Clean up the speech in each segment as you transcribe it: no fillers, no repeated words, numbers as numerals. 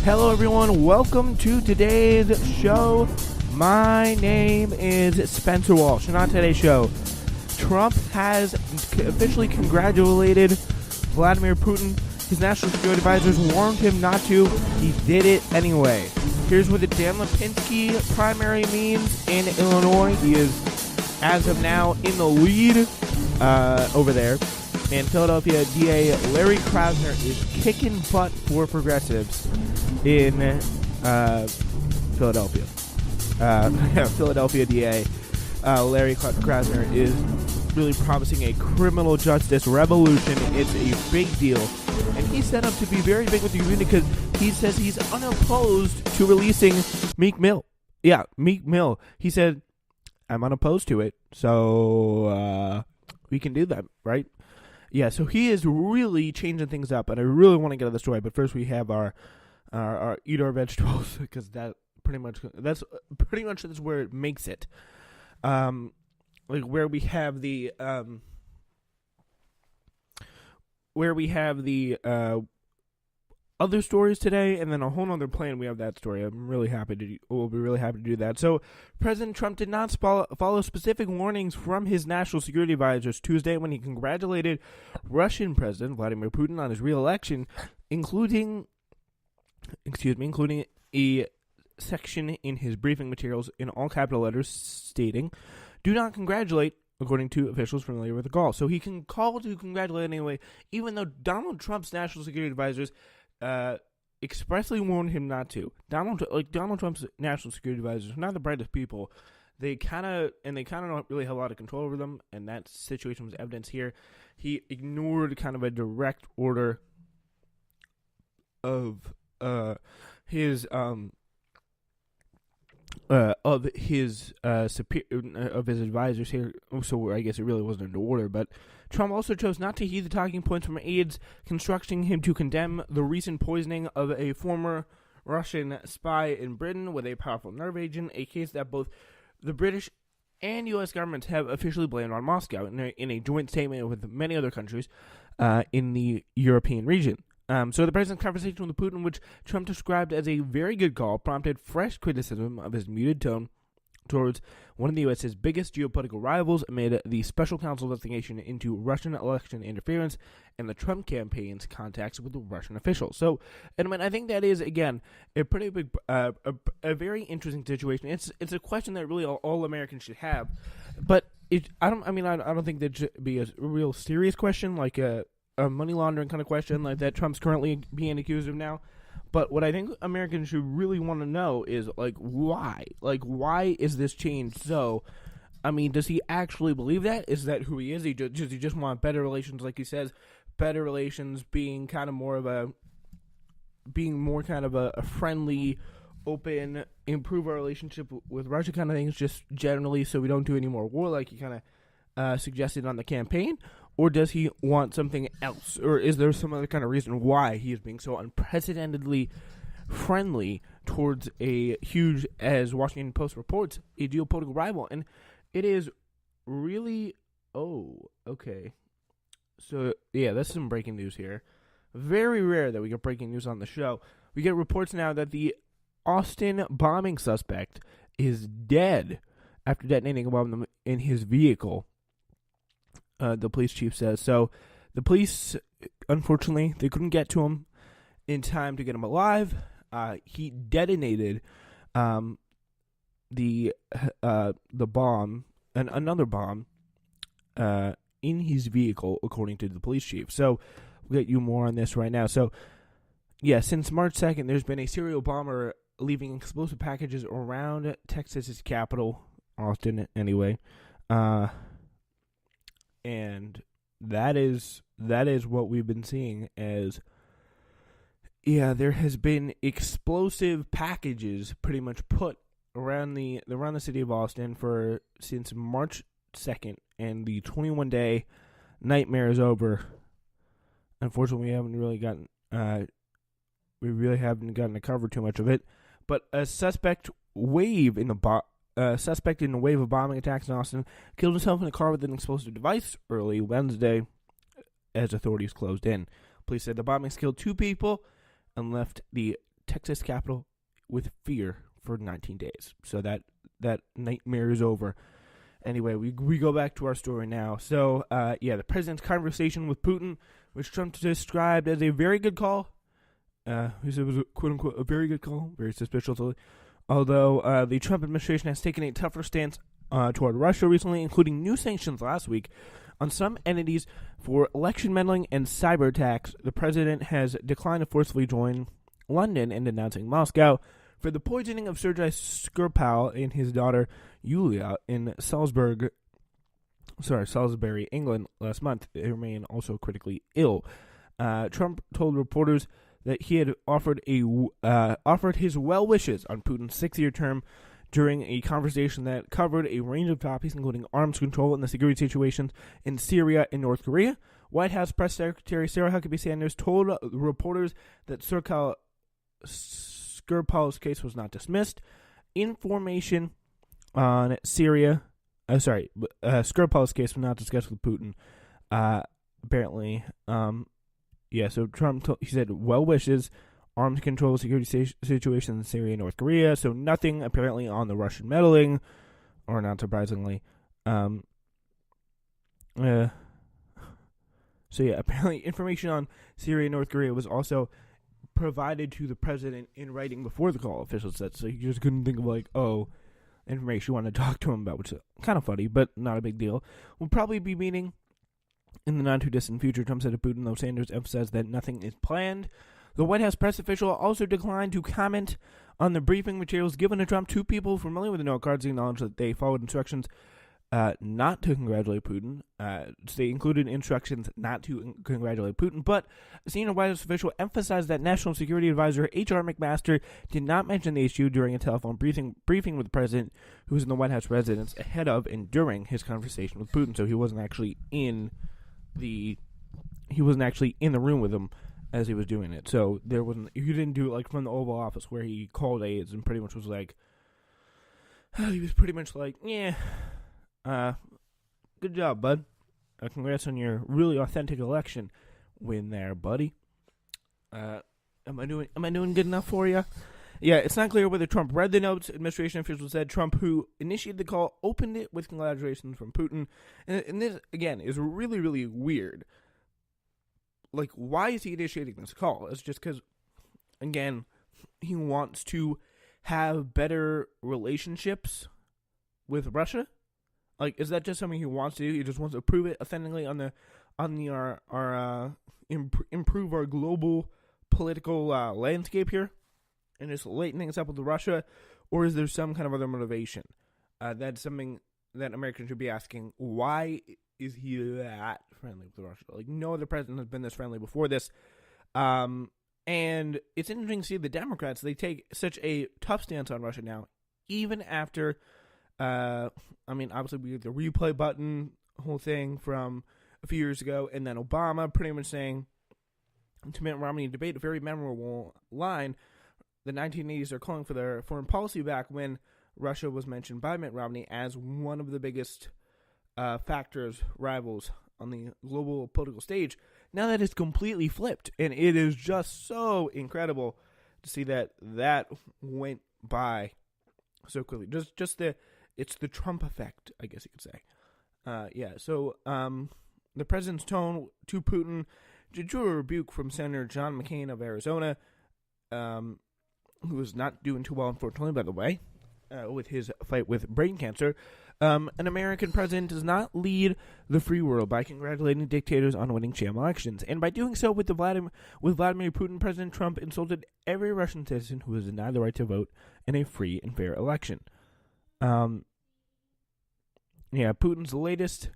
Hello everyone, welcome to today's show. My name is Spencer Walsh, and on today's show, Trump has officially congratulated Vladimir Putin. His national security advisors warned him not to. He did it anyway. Here's what the Dan Lipinski primary means in Illinois. He is, as of now, in the lead over there. And Philadelphia DA Larry Krasner is kicking butt for progressives in Philadelphia. Philadelphia DA Larry Krasner is really promising a criminal justice revolution. It's a big deal. And he's set up to be very big with the community because he says he's unopposed to releasing Meek Mill. Yeah, Meek Mill. He said, I'm unopposed to it, so we can do that, right? Yeah, so he is really changing things up, and I really want to get to the story. But first, we have our eat our vegetables because that's pretty much where it makes it. Like where we have the other stories today, and then a whole other plan. We have that story. We'll be really happy to do that. So, President Trump did not follow specific warnings from his national security advisors Tuesday when he congratulated Russian President Vladimir Putin on his re-election, including a section in his briefing materials in all capital letters stating, "Do not congratulate," according to officials familiar with the call. So he can call to congratulate anyway, even though Donald Trump's national security advisors expressly warned him not to. Donald Trump's national security advisors are not the brightest people. They kind of don't really have a lot of control over them, and that situation was evidence here. He ignored kind of a direct order of his advisors here. So I guess it really wasn't an order, but Trump also chose not to heed the talking points from aides instructing him to condemn the recent poisoning of a former Russian spy in Britain with a powerful nerve agent, a case that both the British and U.S. governments have officially blamed on Moscow in a joint statement with many other countries in the European region. So the president's conversation with Putin, which Trump described as a very good call, prompted fresh criticism of his muted tone towards one of the U.S.'s biggest geopolitical rivals amid the special counsel investigation into Russian election interference and the Trump campaign's contacts with the Russian officials. So, and I think that is, again, a pretty big, a very interesting situation. It's a question that really all Americans should have, but I don't think that should be a real serious question like a money laundering kind of question like that Trump's currently being accused of now. But what I think Americans should really want to know is, why? Why is this changed so? I mean, does he actually believe that? Is that who he is? Does he just want better relations, like he says, better relations, being more kind of a friendly, open, improve our relationship with Russia kind of things, just generally so we don't do any more war like he kind of suggested on the campaign? Or does he want something else? Or is there some other kind of reason why he is being so unprecedentedly friendly towards a huge, as Washington Post reports, a geopolitical rival? And it is really, okay. So, yeah, that's some breaking news here. Very rare that we get breaking news on the show. We get reports now that the Austin bombing suspect is dead after detonating a bomb in his vehicle. The police chief says. So the police, unfortunately, they couldn't get to him in time to get him alive. He detonated the bomb, and another bomb in his vehicle, according to the police chief. So we'll get you more on this right now. So, yeah, since March 2nd, there's been a serial bomber leaving explosive packages around Texas's capital, Austin, anyway. And that is what we've been seeing as, there has been explosive packages pretty much put around the city of Austin since March 2nd, and the 21-day nightmare is over. Unfortunately, we really haven't gotten to cover too much of it. But a suspect wave in the suspect in a wave of bombing attacks in Austin killed himself in a car with an explosive device early Wednesday as authorities closed in. Police said the bombings killed 2 people and left the Texas Capitol with fear for 19 days. So that nightmare is over. Anyway, we go back to our story now. So, the president's conversation with Putin, which Trump described as a very good call. He said it was a quote-unquote a very good call, very suspicious. Although the Trump administration has taken a tougher stance toward Russia recently, including new sanctions last week on some entities for election meddling and cyber attacks. The president has declined to forcefully join London in denouncing Moscow for the poisoning of Sergei Skripal and his daughter Yulia in Salisbury, England last month. They remain also critically ill. Trump told reporters that he had offered his well wishes on Putin's 6-year term during a conversation that covered a range of topics, including arms control and the security situations in Syria and North Korea. White House Press Secretary Sarah Huckabee Sanders told reporters that Skripal's case was not dismissed. Information on Syria, Skripal's case was not discussed with Putin. Apparently, so Trump, he said, well wishes, arms control, security situation in Syria and North Korea. So nothing apparently on the Russian meddling, or not surprisingly. Apparently information on Syria and North Korea was also provided to the president in writing before the call, officials said. So you just couldn't think of information you want to talk to him about, which is kind of funny, but not a big deal. We'll probably be meeting in the not-too-distant future, Trump said to Putin, though Sanders emphasized that nothing is planned. The White House press official also declined to comment on the briefing materials given to Trump. Two people familiar with the note cards acknowledged that they followed instructions not to congratulate Putin. So they included instructions not to congratulate Putin, but a senior White House official emphasized that National Security Advisor H.R. McMaster did not mention the issue during a telephone briefing with the president, who was in the White House residence ahead of and during his conversation with Putin. So he wasn't actually in the room with him as he was doing it. So he didn't do it like from the Oval Office where he called aides and pretty much was like, he was pretty much like, yeah. Good job, bud. Congrats on your really authentic election win there, buddy. Am I doing good enough for you? Yeah, it's not clear whether Trump read the notes. Administration officials said Trump, who initiated the call, opened it with congratulations from Putin. And this, again, is really, really weird. Like, why is he initiating this call? It's just because, again, he wants to have better relationships with Russia. Like, is that just something he wants to do? He just wants to prove it authentically improve our global political landscape here, and just lighten things up with Russia, or is there some kind of other motivation? That's something that Americans should be asking. Why is he that friendly with Russia? Like, no other president has been this friendly before this. And it's interesting to see the Democrats, they take such a tough stance on Russia now, even after. Obviously we get the replay button whole thing from a few years ago, and then Obama pretty much saying to Mitt Romney debate, a very memorable line, the 1980s are calling for their foreign policy back, when Russia was mentioned by Mitt Romney as one of the biggest rivals on the global political stage. Now that it's completely flipped, and it is just so incredible to see that went by so quickly. It's the Trump effect, I guess you could say. So the president's tone to Putin drew a rebuke from Senator John McCain of Arizona, who is not doing too well, unfortunately, by the way, with his fight with brain cancer. An American president does not lead the free world by congratulating dictators on winning sham elections. And by doing so with Vladimir Putin, President Trump insulted every Russian citizen who was denied the right to vote in a free and fair election. Putin's latest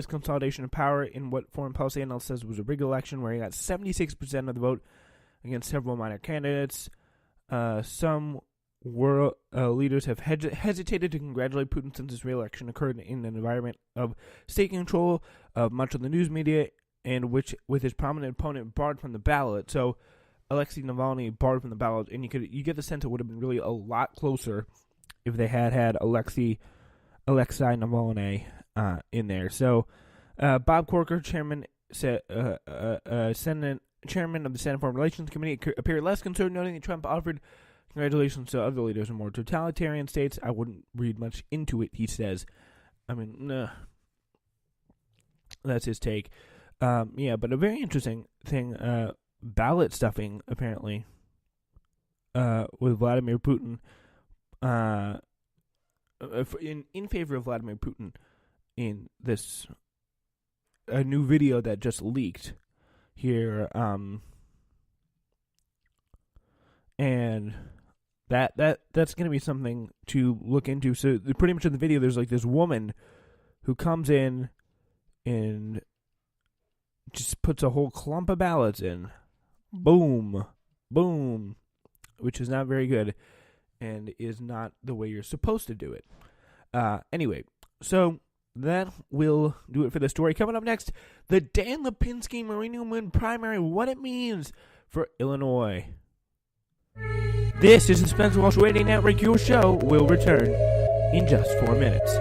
consolidation of power in what foreign policy analyst says was a rigged election, where he got 76% of the vote against several minor candidates. Some world leaders have hesitated to congratulate Putin since his re-election occurred in an environment of state control of much of the news media, and with his prominent opponent barred from the ballot. So Alexei Navalny barred from the ballot, and you get the sense it would have been really a lot closer if they had Alexei Navalny in there. So Bob Corker, chairman, said chairman of the Senate Foreign Relations Committee, appeared less concerned, noting that Trump offered congratulations to other leaders in more totalitarian states. I wouldn't read much into it, he says. I mean, nah. That's his take. Yeah, but a very interesting thing, ballot stuffing, apparently, with Vladimir Putin, in favor of Vladimir Putin in this a new video that just leaked here, and that's going to be something to look into. So pretty much in the video, there's like this woman who comes in and just puts a whole clump of ballots in. Boom. Boom. Which is not very good and is not the way you're supposed to do it. Anyway, so that will do it for the story. Coming up next, the Dan Lipinski Marine Women primary, what it means for Illinois. This is the Spencer Walsh Radio Network. Your show will return in just 4 minutes.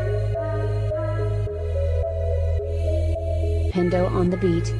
Pendo on the beat.